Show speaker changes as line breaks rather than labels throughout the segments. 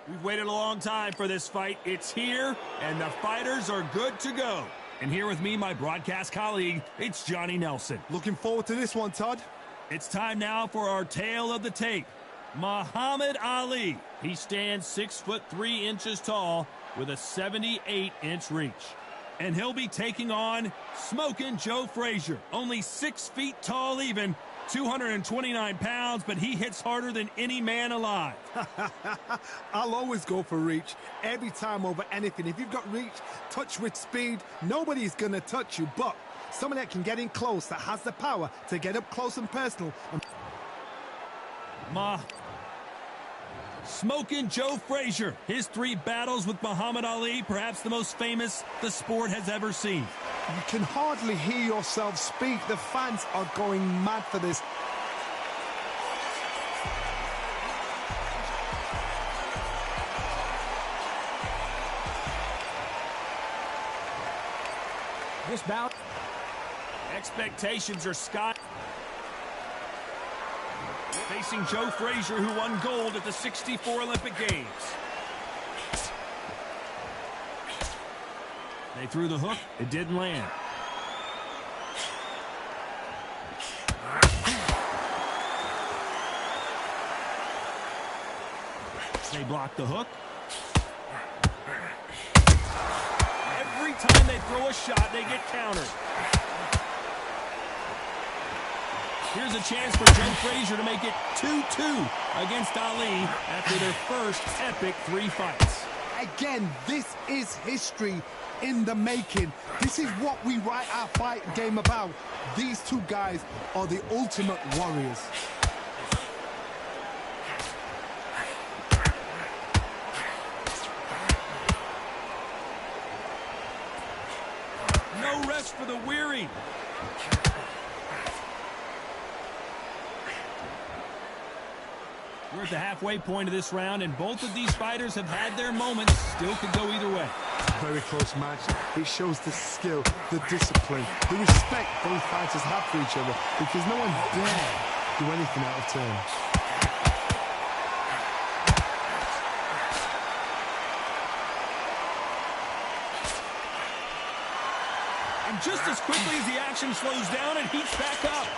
We've waited a long time for this fight. It's here, and the fighters are good to go. And here with me, my broadcast colleague, it's Johnny Nelson.
Looking forward to this one, Todd.
It's time now for our tale of the tape. Muhammad Ali. He stands 6'3" tall with a 78-inch reach. And he'll be taking on Smokin' Joe Frazier. Only 6 feet tall even, 229 pounds, but he hits harder than any man alive.
I'll always go for reach every time over anything. If you've got reach, touch with speed, nobody's going to touch you. But someone that can get in close, that has the power to get up close and personal.
Smokin' Joe Frazier. His 3 battles with Muhammad Ali, perhaps the most famous the sport has ever seen.
You can hardly hear yourself speak. The fans are going mad for this.
This bout, expectations are sky. Facing Joe Frazier, who won gold at the '64 Olympic Games. They threw the hook. It didn't land. They blocked the hook. Every time they throw a shot, they get countered. Here's a chance for Joe Frazier to make it 2-2 against Ali after their first epic 3 fights.
Again, this is history in the making. This is what we write our fight game about. These 2 guys are the ultimate warriors.
No rest for the weary. We're at the halfway point of this round, and both of these fighters have had their moments. Still could go either way.
Very close match. It shows the skill, the discipline, the respect both fighters have for each other, because no one dare do anything out of turn.
And just as quickly as the action slows down, it heats back up.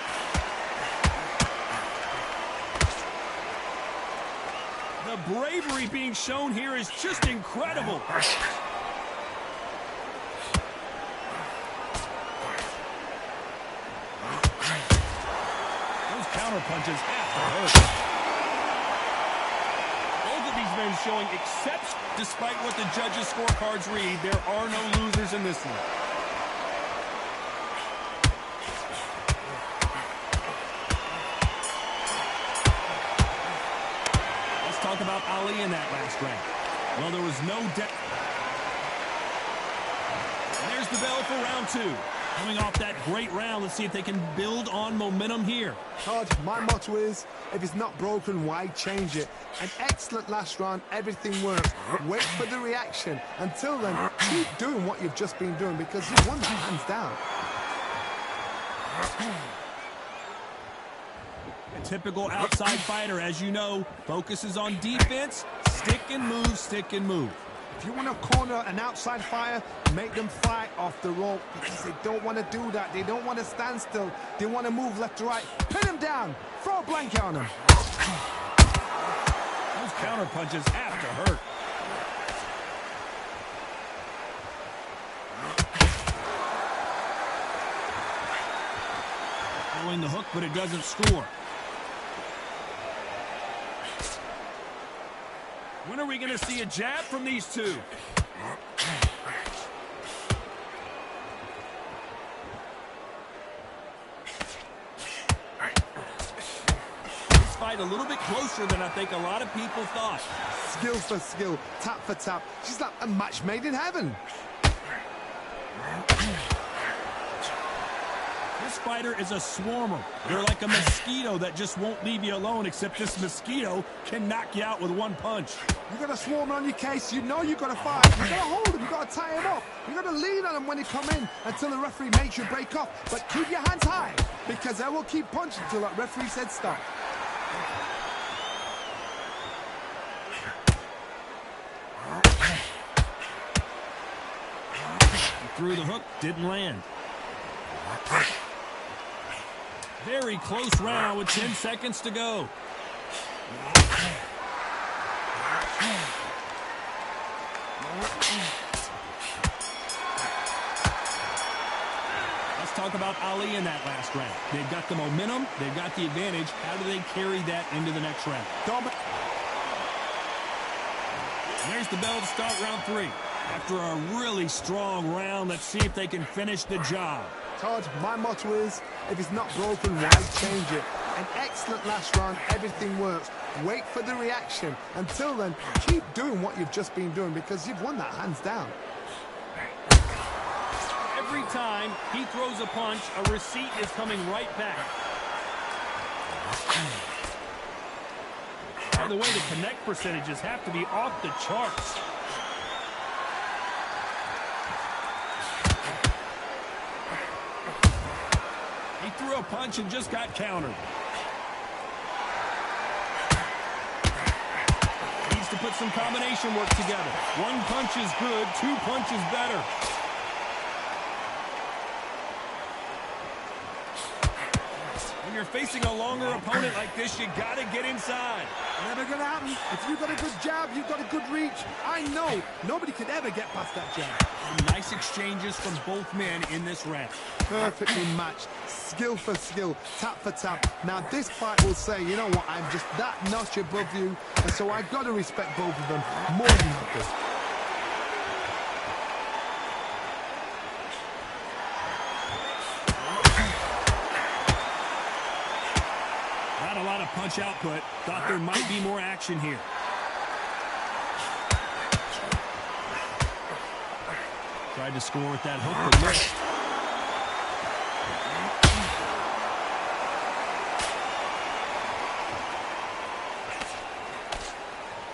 The bravery being shown here is just incredible. Those counter punches have to hurt. Both of these men showing exception. Despite what the judges' scorecards read, there are no losers in this one. Talk about Ali in that last round. Well, there was no doubt. There's the bell for round 2. Coming off that great round, let's see if they can build on momentum here.
Todd, my motto is, if it's not broken, why change it? An excellent last round, everything worked. Wait for the reaction. Until then, keep doing what you've just been doing, because you've won that hands down.
A typical outside fighter, as you know, focuses on defense, stick and move, stick and move.
If you want to corner an outside fighter, make them fight off the rope, because they don't want to do that. They don't want to stand still. They want to move left to right. Pin them down. Throw a blanket on them.
Those counter punches have to hurt. Throwing the hook, but it doesn't score. When are we going to see a jab from these 2? This fight a little bit closer than I think a lot of people thought.
Skill for skill, tap for tap. She's like a match made in heaven.
This fighter is a swarmer. They're like a mosquito that just won't leave you alone, except this mosquito can knock you out with 1 punch.
You got a swarmer on your case. You know you got to fight. You got to hold him. You got to tie him up. You got to lean on him when he come in until the referee makes you break off. But keep your hands high, because they will keep punching until that referee said stop.
threw the hook, didn't land. Very close round with 10 seconds to go. Let's talk about Ali in that last round. They've got the momentum. They've got the advantage. How do they carry that into the next round? There's the bell to start round 3. After a really strong round, let's see if they can finish the job.
Todd, my motto is, if it's not broken, why change it? An excellent last round, everything works. Wait for the reaction. Until then, keep doing what you've just been doing because you've won that hands down.
Every time he throws a punch, a receipt is coming right back. By the way, the connect percentages have to be off the charts. He threw a punch and just got countered. Needs to put some combination work together. One punch is good, 2 punches better. When you're facing a longer opponent like this, you gotta get inside.
Never gonna happen. If you've got a good jab, you've got a good reach. I know nobody could ever get past that jab.
Nice exchanges from both men in this round.
Perfectly matched. Skill for skill, tap for tap. Now this fight will say, you know what, I'm just that notch above you, and so I've got to respect both of them more than others.
Not a lot of punch output. Thought there might be more action here. Tried to score with that hook, but missed.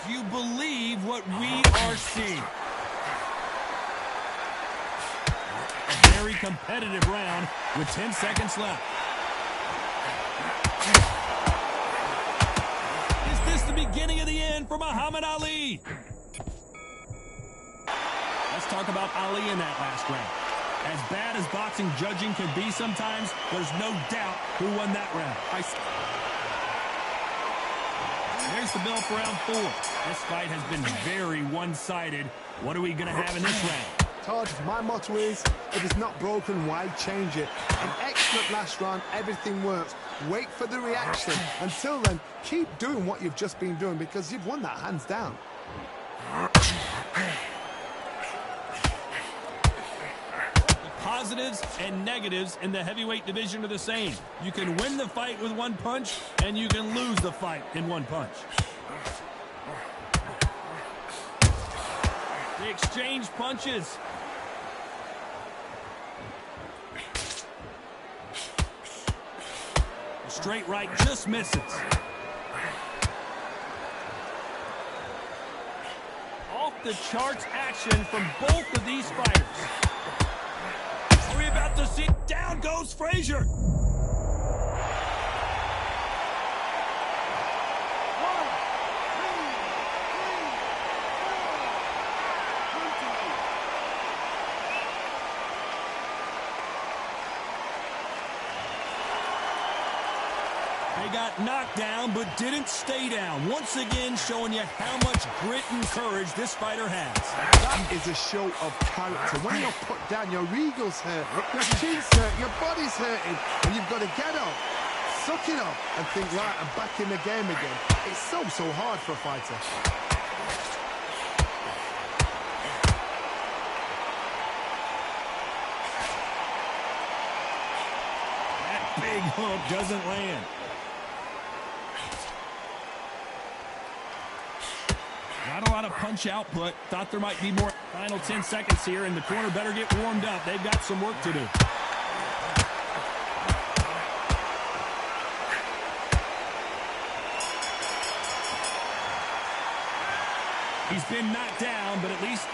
Do you believe what we are seeing? A very competitive round with 10 seconds left. Is this the beginning of the end for Muhammad Ali? Let's talk about Ali in that last round. As bad as boxing judging can be sometimes, there's no doubt who won that round. There's the bell for round 4. This fight has been very one-sided. What are we going to have in this round?
Todd, my motto is, if it's not broken, why change it? An excellent last round, everything works. Wait for the reaction. Until then, keep doing what you've just been doing because you've won that hands down.
Positives and negatives in the heavyweight division are the same. You can win the fight with one punch, and you can lose the fight in one punch. They exchange punches. The straight right just misses. Off the charts action from both of these fighters. Are we about to see? Down goes Frazier. They got knocked down, but didn't stay down. Once again, showing you how much grit and courage this fighter has.
That is a show of character. When you're put down, your eagle's hurt, your chin's hurt, your body's hurting, and you've got to get up, suck it up, and think, right, I'm back in the game again. It's so hard for a fighter.
That big hook doesn't land. Not a lot of punch output. Thought there might be more. Final 10 seconds here, and the corner better get warmed up. They've got some work to do. He's been knocked down, but at least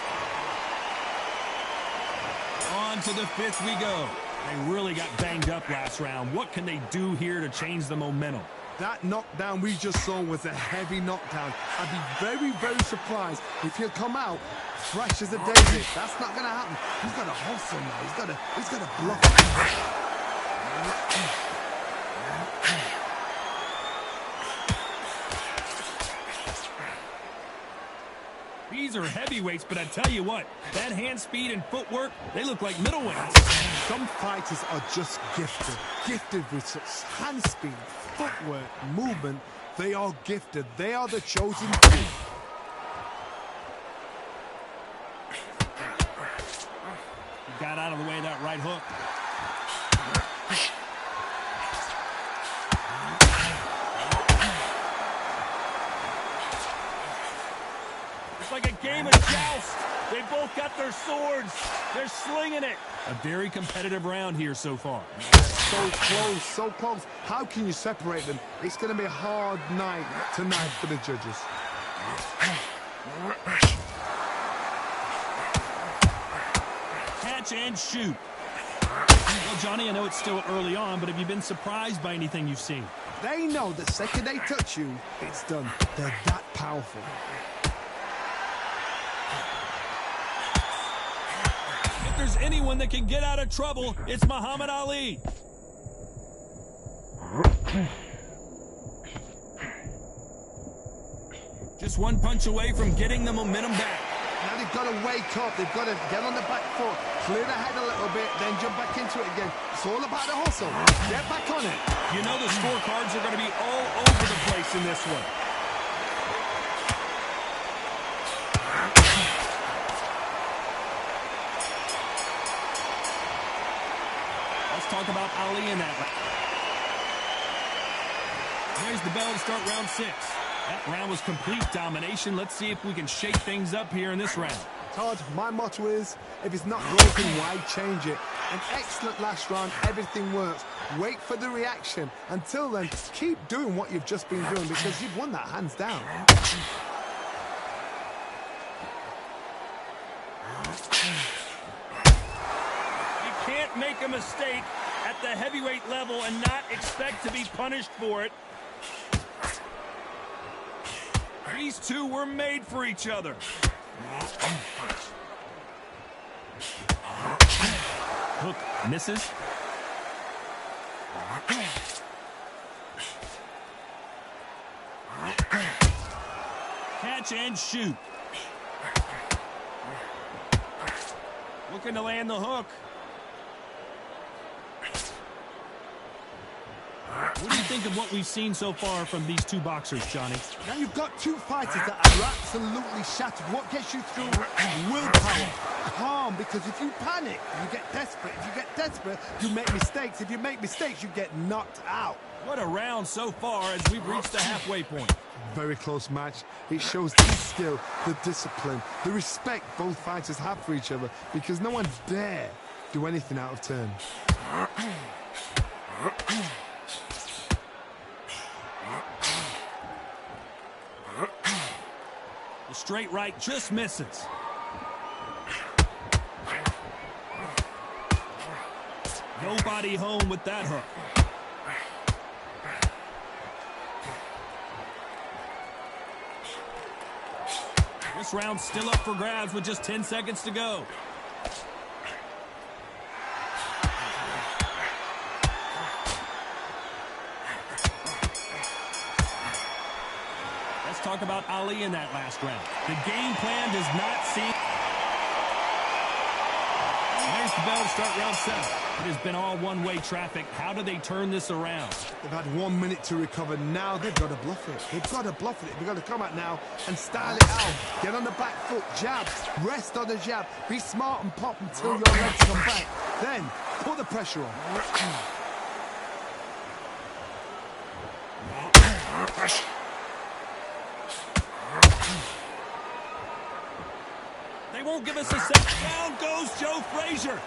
on to the 5th we go. They really got banged up last round. What can they do here to change the momentum?
That knockdown we just saw was a heavy knockdown. I'd be very, very surprised if he'll come out fresh as a daisy. That's not going to happen. He's got to hustle now. He's got to bluff it.
These are heavyweights, but I tell you what, that hand speed and footwork, they look like middleweights.
Some fighters are just gifted with such hand speed, footwork, movement. They are gifted. They are the chosen few.
Got out of the way of that right hook. It's like a game of joust. They both got their swords. They're slinging it. A very competitive round here so far.
So close, so close. How can you separate them? It's going to be a hard night tonight for the judges.
Catch and shoot. Well, Johnny, I know it's still early on, but have you been surprised by anything you've seen?
They know the second they touch you, it's done. They're that powerful.
If there's anyone that can get out of trouble, it's Muhammad Ali. Just one punch away from getting the momentum back.
Now they've got to wake up. They've got to get on the back foot, clear the head a little bit, then jump back into it again. It's all about the hustle. Get back on it.
You know the scorecards are going to be all over the place in this one. Let's talk about Ali in that round. There's the bell to start round 6. That round was complete domination. Let's see if we can shake things up here in this round.
Todd, my motto is, if it's not broken, why change it? An excellent last round, everything works. Wait for the reaction. Until then, keep doing what you've just been doing because you've won that hands down.
You can't make a mistake at the heavyweight level and not expect to be punished for it. These two were made for each other. Hook misses. Catch and shoot. Looking to land the hook. What do you think of what we've seen so far from these two boxers, Johnny?
Now you've got two fighters that are absolutely shattered. What gets you through? Willpower. Calm, because if you panic, you get desperate. If you get desperate, you make mistakes. If you make mistakes, you get knocked out.
What a round so far as we've reached the halfway point.
Very close match. It shows the skill, the discipline, the respect both fighters have for each other because no one dare do anything out of turn.
The straight right just misses. Nobody home with that hook. This round's still up for grabs with just 10 seconds to go. Let's talk about Ali in that last round. The game plan does not seem... There's the bell to start round 7. It has been all one-way traffic. How do they turn this around?
They've had 1 minute to recover. Now they've got to bluff it. They've got to bluff it. They've got to come out now and style it out. Get on the back foot, jab, rest on the jab. Be smart and pop until your legs come back. Then put the pressure on.
They won't give us a second. Down goes Joe Frazier.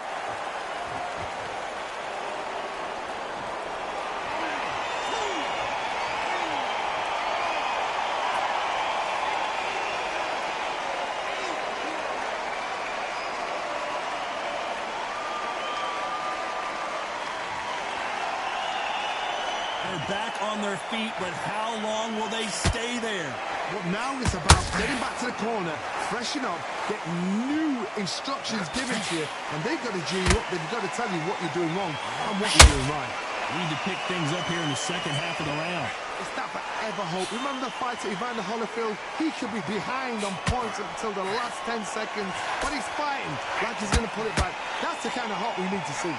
back on their feet, but how long will they stay there?
Well, now it's about getting back to the corner, freshen up, get new instructions given to you, and they've got to G you up. They've got to tell you what you're doing wrong and what you're doing right.
Need to pick things up here in the second half of the round.
It's that forever hope. Remember the fight at Evander Holyfield? He could be behind on points until the last 10 seconds, but he's fighting like he's going to pull it back. That's the kind of hope we need to see.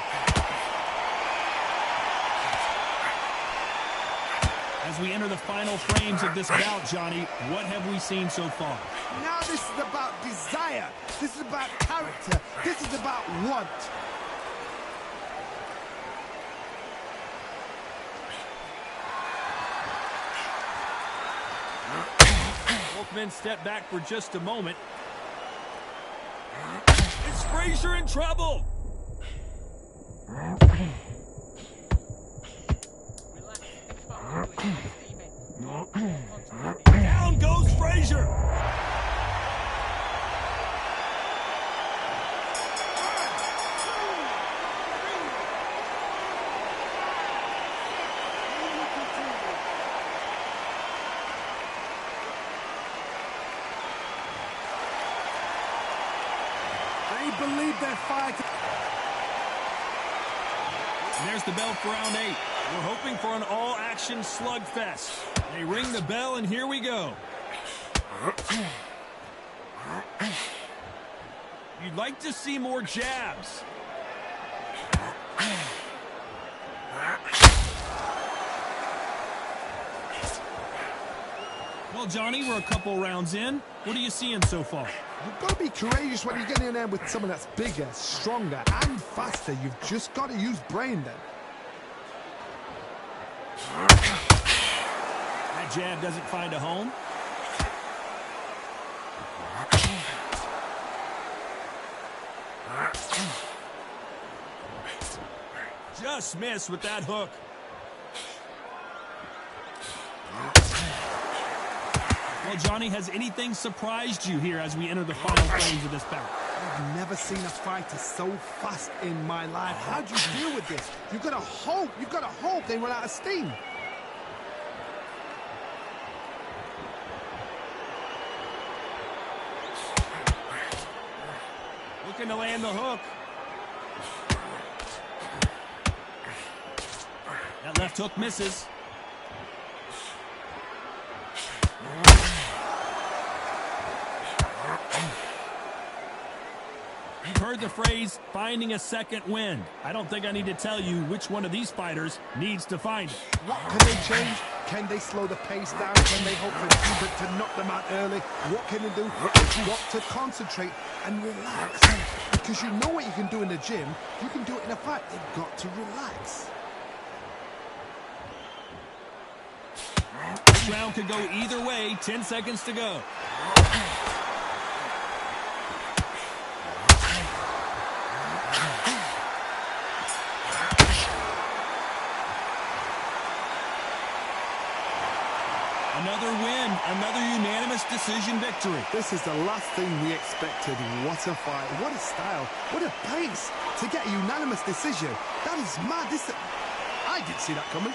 As we enter the final frames of this bout, Johnny, what have we seen so far?
Now this is about desire. This is about character. This is about want.
Both men step back for just a moment. Is Frazier in trouble? Down goes Frazier.
They believe they're fighting.
And there's the bell for round 8. We're hoping for an all-action slugfest. They ring the bell, and here we go. You'd like to see more jabs. Well, Johnny, we're a couple rounds in. What are you seeing so far?
You've got to be courageous when you get in there with someone that's bigger, stronger, and faster. You've just got to use brain then.
That jab doesn't find a home. Just missed with that hook. Well, Johnny, has anything surprised you here as we enter the final frames of this bout?
I've never seen a fighter so fast in my life. How do you deal with this? You've got to hope. You've got to hope they run out of steam.
Looking to land the hook. That left hook misses. You've heard the phrase, finding a second wind. I don't think I need to tell you which one of these fighters needs to find it.
What can they change? Can they slow the pace down? Can they hope for Hubert to knock them out early? What can they do? They've got to concentrate and relax. Because you know what you can do in the gym. You can do it in a fight. They've got to relax.
This round could go either way. 10 seconds to go. Another win, another unanimous decision victory.
This is the last thing we expected. What a fight, what a style, what a pace to get a unanimous decision. That is mad. I didn't see that coming.